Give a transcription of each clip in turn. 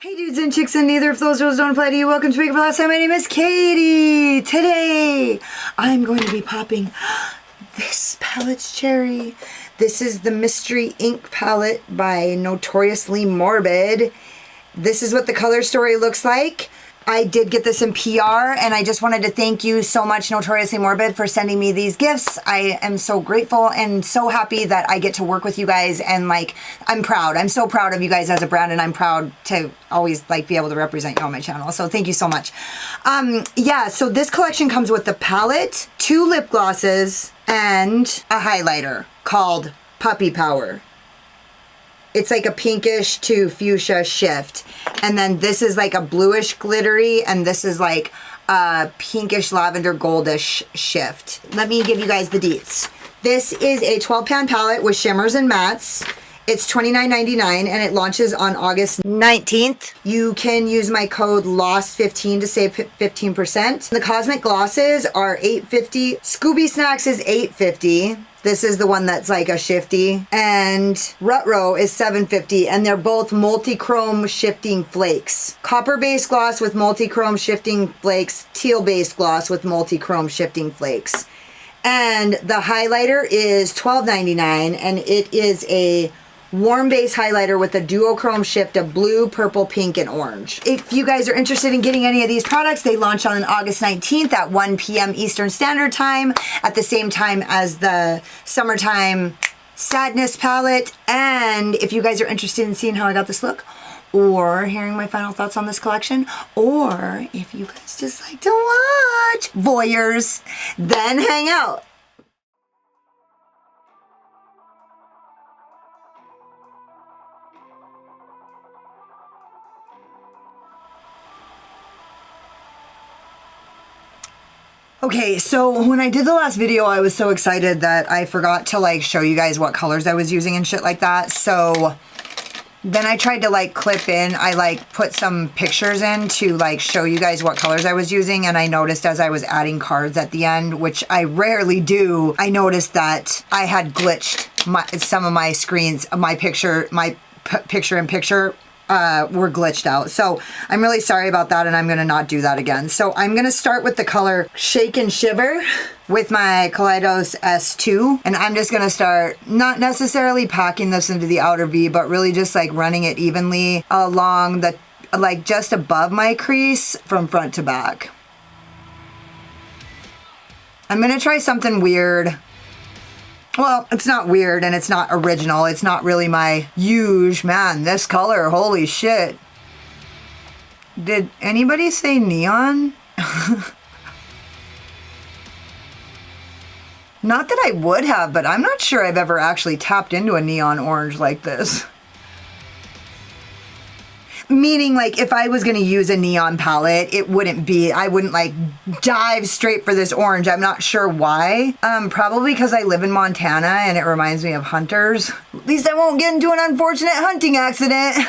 Hey dudes and chicks, and neither of those rules don't apply to you. Welcome to Makeup Last Time. My name is Katie. Today, I'm going to be popping this palette's cherry. This is the Mystery Ink palette by Notoriously Morbid. This is what the color story looks like. I did get this in PR, and I just wanted to thank you so much, Notoriously Morbid, for sending me these gifts. I am so grateful and so happy that I get to work with you guys, and like, I'm proud. I'm so proud of you guys as a brand, and I'm proud to always like be able to represent you on my channel. So thank you so much. Yeah, so this collection comes with the palette, 2 lip glosses, and a highlighter called Puppy Power. It's like a pinkish to fuchsia shift. And then this is like a bluish glittery, and this is like a pinkish lavender goldish shift. Let me give you guys the deets. This is a 12-pan palette with shimmers and mattes. It's $29.99 and it launches on August 19th. You can use my code LOSS15 to save 15%. The Cosmic Glosses are $8.50. Scooby Snacks is $8.50. This is the one that's like a shifty. And Rutro is $7.50, and they're both multi-chrome shifting flakes. Copper-based gloss with multi-chrome shifting flakes. Teal-based gloss with multi-chrome shifting flakes. And the highlighter is $12.99, and it is a warm base highlighter with a duochrome shift of blue, purple, pink, and orange. If you guys are interested in getting any of these products, they launch on August 19th at 1 p.m. Eastern Standard Time, at the same time as the Summertime Sadness palette. And if you guys are interested in seeing how I got this look, or hearing my final thoughts on this collection, or if you guys just like to watch voyeurs, then hang out. Okay, so when I did the last video, I was so excited that I forgot to like show you guys what colors I was using and shit like that. So then I tried to like clip in, I like put some pictures in to like show you guys what colors I was using, and I noticed as I was adding cards at the end, which I rarely do, I noticed that I had glitched some of my screens, my picture-in-picture were glitched out. So I'm really sorry about that, and I'm gonna not do that again. So I'm gonna start with the color Shake and Shiver with my Kaleidos S2, and I'm just gonna start not necessarily packing this into the outer V, but really just like running it evenly along the, like just above my crease from front to back. I'm gonna try something weird. Well, it's not weird and it's not original. It's not really my huge, man, this color, holy shit. Did anybody say neon? Not that I would have, but I'm not sure I've ever actually tapped into a neon orange like this. Meaning, like, if I was gonna use a neon palette, it wouldn't be, I wouldn't like dive straight for this orange. I'm not sure why. Probably because I live in Montana and it reminds me of hunters. At least I won't get into an unfortunate hunting accident.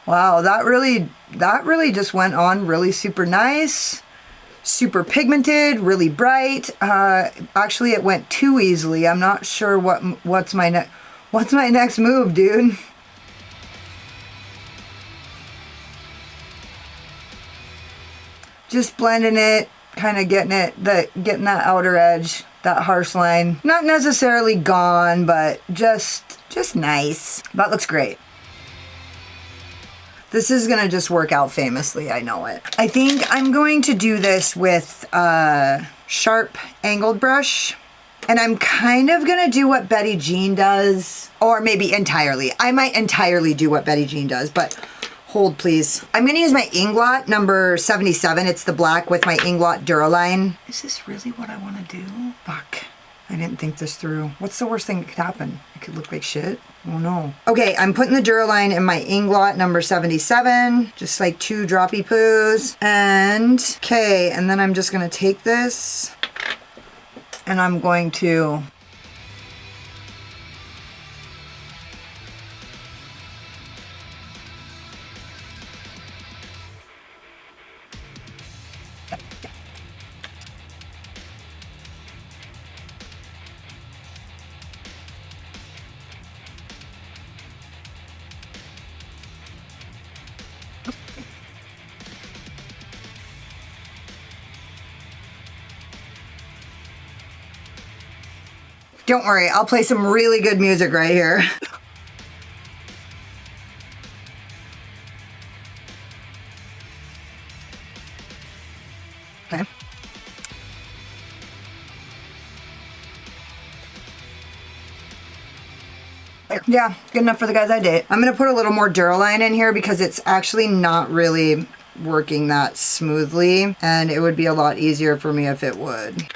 Wow, that really just went on really super nice. Super pigmented, really bright. Actually, it went too easily. I'm not sure what's my next move, dude. Just blending it, kind of getting that outer edge, that harsh line. Not necessarily gone, but just nice. That looks great. This is gonna just work out famously, I know it. I think I'm going to do this with a sharp angled brush, and I'm kind of gonna do what Betty Jean does, or maybe entirely. I might entirely do what Betty Jean does, but hold please. I'm gonna use my Inglot number 77. It's the black with my Inglot Duraline. Is this really what I wanna do? Fuck. I didn't think this through. What's the worst thing that could happen? It could look like shit. Oh no. Okay, I'm putting the Duraline in my Inglot number 77. Just like 2 droppy poos. And, okay, and then I'm just gonna take this and I'm going to Don't worry, I'll play some really good music right here. Okay. Yeah, good enough for the guys I date. I'm gonna put a little more Duraline in here because it's actually not really working that smoothly, and it would be a lot easier for me if it would.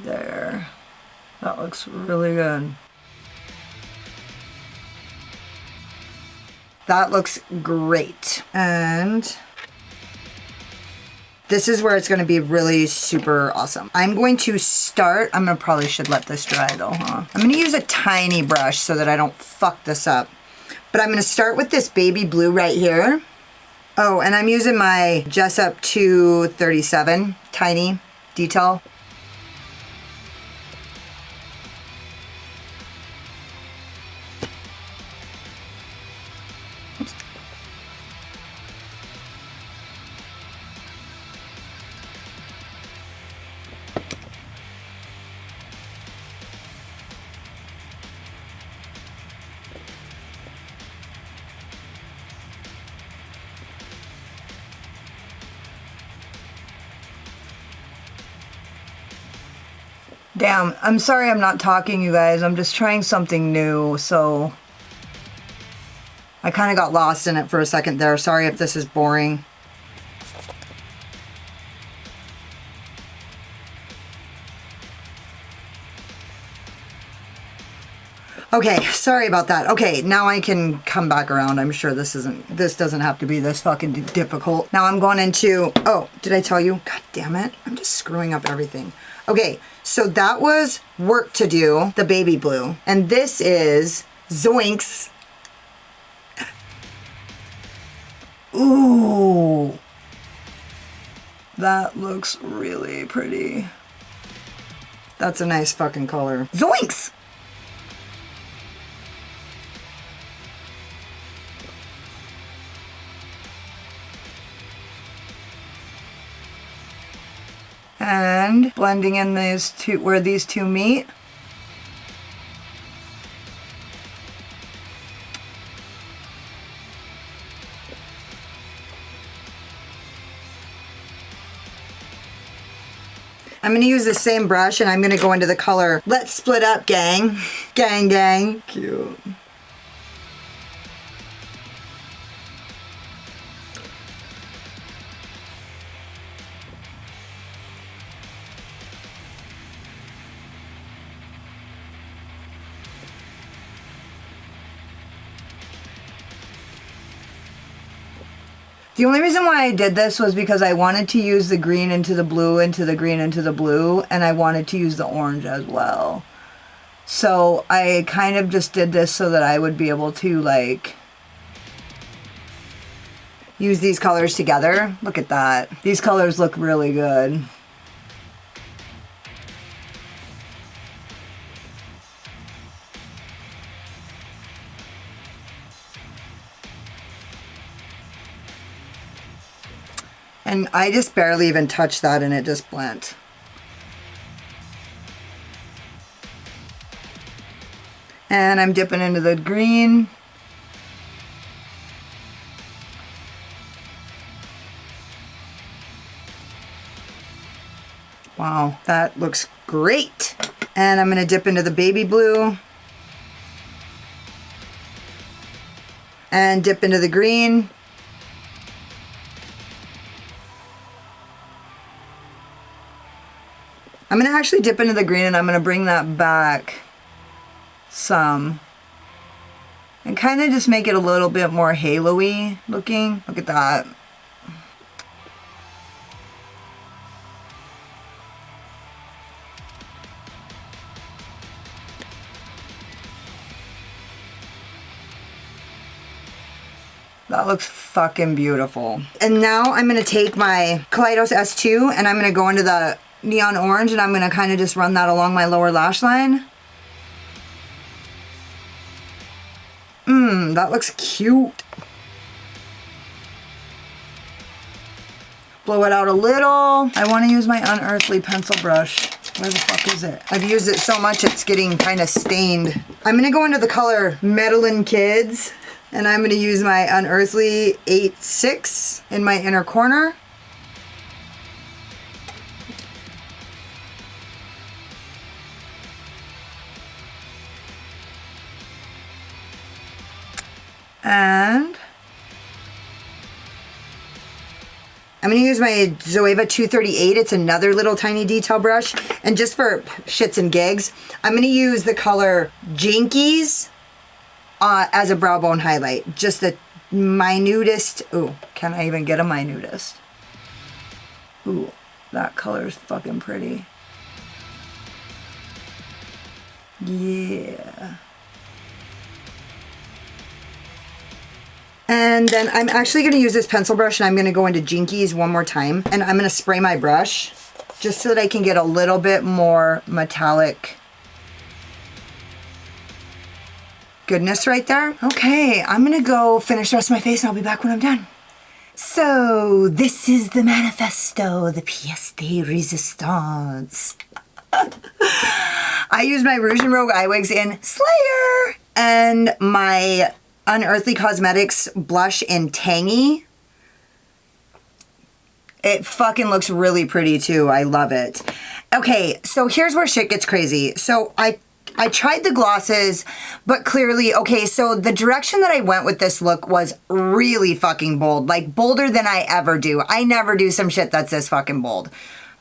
There. That looks really good. That looks great. And this is where it's going to be really super awesome. I'm going to start, probably should let this dry though, huh? I'm going to use a tiny brush so that I don't fuck this up. But I'm going to start with this baby blue right here. Oh, and I'm using my Jessup 237 tiny detail. Damn, I'm sorry I'm not talking, you guys. I'm just trying something new, so I kind of got lost in it for a second there. Sorry if this is boring. Okay, sorry about that. Okay, now I can come back around. I'm sure this doesn't have to be this fucking difficult. Now I'm going into, oh, did I tell you? God damn it. I'm just screwing up everything. Okay, so that was Work to Do, the baby blue. And this is Zoinks. Ooh. That looks really pretty. That's a nice fucking color. Zoinks! And blending in these two, where these two meet. I'm going to use the same brush and I'm going to go into the color Let's Split Up, Gang. Gang, gang. Cute. The only reason why I did this was because I wanted to use the green into the blue, into the green, into the blue, and I wanted to use the orange as well. So I kind of just did this so that I would be able to like use these colors together. Look at that. These colors look really good. And I just barely even touched that and it just blent. And I'm dipping into the green. Wow, that looks great. And I'm gonna dip into the baby blue. And dip into the green. I'm going to actually dip into the green and I'm going to bring that back some. And kind of just make it a little bit more halo-y looking. Look at that. That looks fucking beautiful. And now I'm going to take my Kaleidos S2 and I'm going to go into the neon orange and I'm going to kind of just run that along my lower lash line. That looks cute. blow it out a little. I want to use my unearthly pencil brush. Where the fuck is it? I've used it so much it's getting kind of stained. I'm going to go into the color Meddlin' Kids, and I'm going to use my unearthly 8-6 in my inner corner. And I'm going to use my Zoeva 238. It's another little tiny detail brush. And just for shits and gigs, I'm going to use the color Jinkies as a brow bone highlight. Just the minutest. Ooh, can I even get a minutest? Ooh, that color is fucking pretty. Yeah. And then I'm actually going to use this pencil brush and I'm going to go into Jinkies one more time. And I'm going to spray my brush just so that I can get a little bit more metallic goodness right there. Okay, I'm going to go finish the rest of my face and I'll be back when I'm done. So this is the Manifesto, the pièce de résistance. I use my Rouge and Rogue eye wigs in Slayer and my Unearthly Cosmetics blush in Tangy. It fucking looks really pretty too. I love it. Okay, so here's where shit gets crazy. So I tried the glosses, but clearly, okay, so the direction that I went with this look was really fucking bold. Like bolder than I ever do. I never do some shit that's this fucking bold.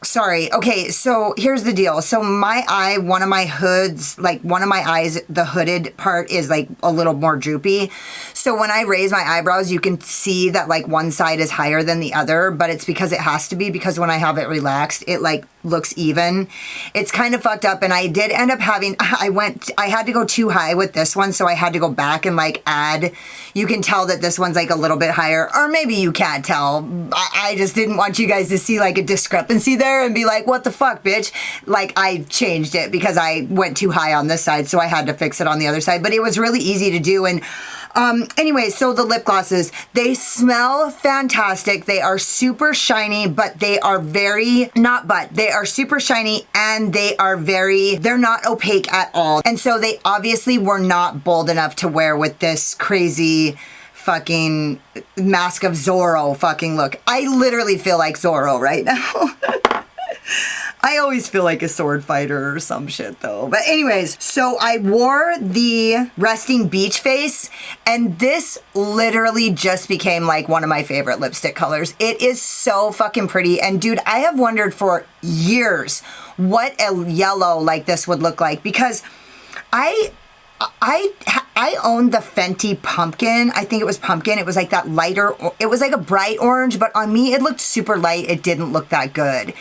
Sorry. Okay, so here's the deal. So my eye, one of my hoods, like one of my eyes, the hooded part is like a little more droopy. So when I raise my eyebrows, you can see that like one side is higher than the other, but it's because it has to be, because when I have it relaxed, it like looks even. It's kind of fucked up, and I did end up having, I had to go too high with this one, so I had to go back and like add. You can tell that this one's like a little bit higher, or maybe you can't tell. I just didn't want you guys to see like a discrepancy there and be like, what the fuck, bitch? Like I changed it because I went too high on this side, so I had to fix it on the other side, but it was really easy to do. And anyway, so the lip glosses, they smell fantastic. They are super shiny, but they are very, they are super shiny, and they're not opaque at all. And so they obviously were not bold enough to wear with this crazy fucking Mask of Zorro fucking look. I literally feel like Zorro right now. I always feel like a sword fighter or some shit though. But anyways, so I wore the resting beach face, and this literally just became like one of my favorite lipstick colors. It is so fucking pretty. And dude, I have wondered for years what a yellow like this would look like, because I owned the Fenty Pumpkin. I think it was Pumpkin. It was like that lighter, it was like a bright orange, but on me it looked super light. It didn't look that good.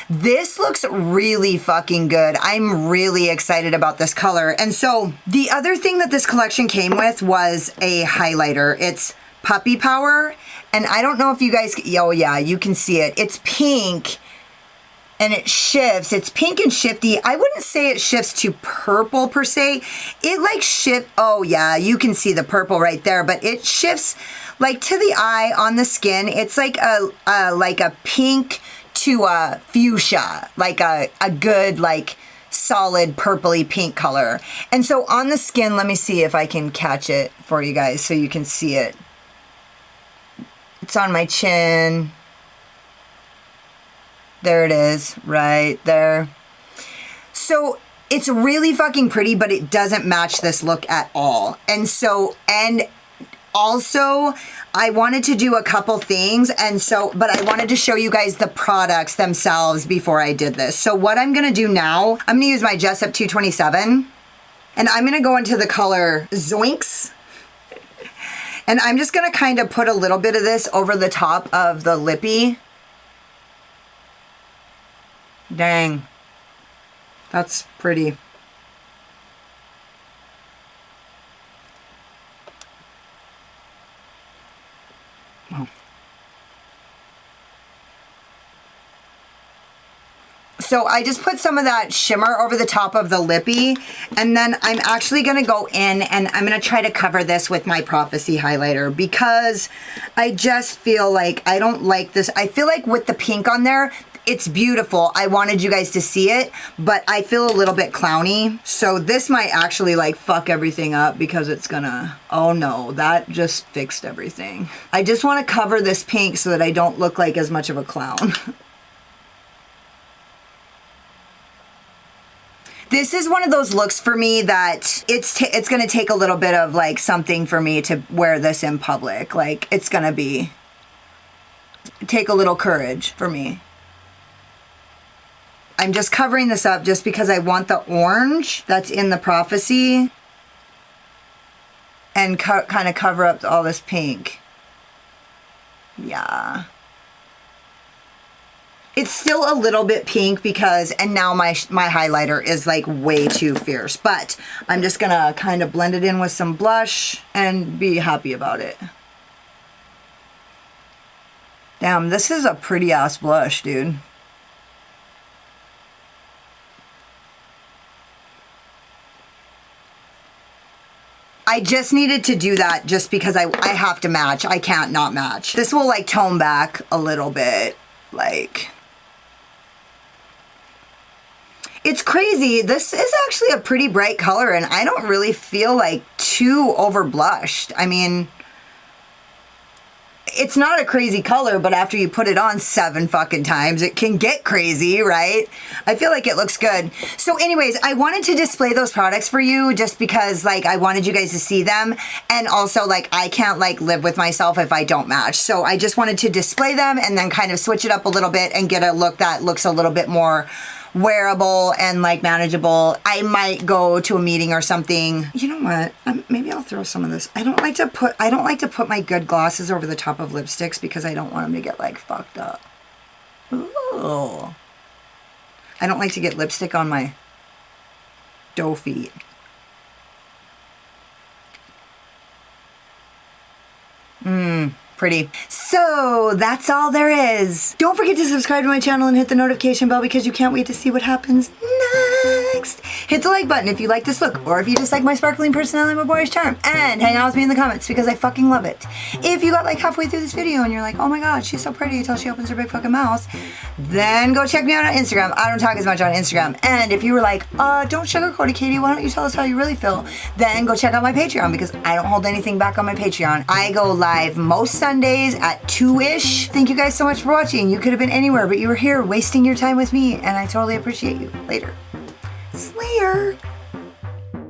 This looks really fucking good. I'm really excited about this color. And so the other thing that this collection came with was a highlighter. It's Puppy Power. And I don't know if you guys, oh yeah, you can see it. It's pink. And it shifts. It's pink and shifty. I wouldn't say it shifts to purple per se. It like oh yeah, you can see the purple right there, but it shifts like to the eye on the skin. It's like a pink to a fuchsia, like a good like solid purpley pink color. And so on the skin, let me see if I can catch it for you guys so you can see it. It's on my chin. There it is, right there. So it's really fucking pretty, but it doesn't match this look at all. And so, and also I wanted to do a couple things, and so, but I wanted to show you guys the products themselves before I did this. So what I'm gonna do now, I'm gonna use my Jessup 227, and I'm gonna go into the color Zoinks. And I'm just gonna kind of put a little bit of this over the top of the lippy. Dang, that's pretty. So I just put some of that shimmer over the top of the lippy, and then I'm actually gonna go in and I'm gonna try to cover this with my Prophecy highlighter because I just feel like I don't like this. I feel like with the pink on there, it's beautiful. I wanted you guys to see it, but I feel a little bit clowny. So this might actually like fuck everything up because it's gonna, oh no, that just fixed everything. I just wanna cover this pink so that I don't look like as much of a clown. This is one of those looks for me that it's gonna take a little bit of like something for me to wear this in public. Like it's gonna take a little courage for me. I'm just covering this up just because I want the orange that's in the Prophecy and kind of cover up all this pink. Yeah. It's still a little bit pink because, and now my highlighter is like way too fierce, but I'm just gonna kind of blend it in with some blush and be happy about it. Damn, this is a pretty ass blush, dude. I just needed to do that just because I have to match. I can't not match. This will like tone back a little bit. Like, it's crazy. This is actually a pretty bright color and I don't really feel like too over blushed. I mean, it's not a crazy color, but after you put it on 7 fucking times, it can get crazy, right? I feel like it looks good. So anyways, I wanted to display those products for you just because like I wanted you guys to see them. And also like I can't like live with myself if I don't match. So I just wanted to display them and then kind of switch it up a little bit and get a look that looks a little bit more wearable and like manageable. I might go to a meeting or something. You know what? Maybe I'll throw some of this. I don't like to put my good glosses over the top of lipsticks because I don't want them to get like fucked up. Ooh. I don't like to get lipstick on my doe feet. Pretty. So that's all there is. Don't forget to subscribe to my channel and hit the notification bell because you can't wait to see what happens next. Hit the like button if you like this look or if you just like my sparkling personality and my boyish charm, and hang out with me in the comments because I fucking love it. If you got like halfway through this video and you're like, oh my god, she's so pretty until she opens her big fucking mouth, then go check me out on Instagram. I don't talk as much on Instagram. And if you were like, don't sugarcoat it, Katie, why don't you tell us how you really feel, then go check out my Patreon because I don't hold anything back on my Patreon. I go live most Sundays at 2-ish. Thank you guys so much for watching. You could have been anywhere, but you were here wasting your time with me, and I totally appreciate you. Later. Slayer.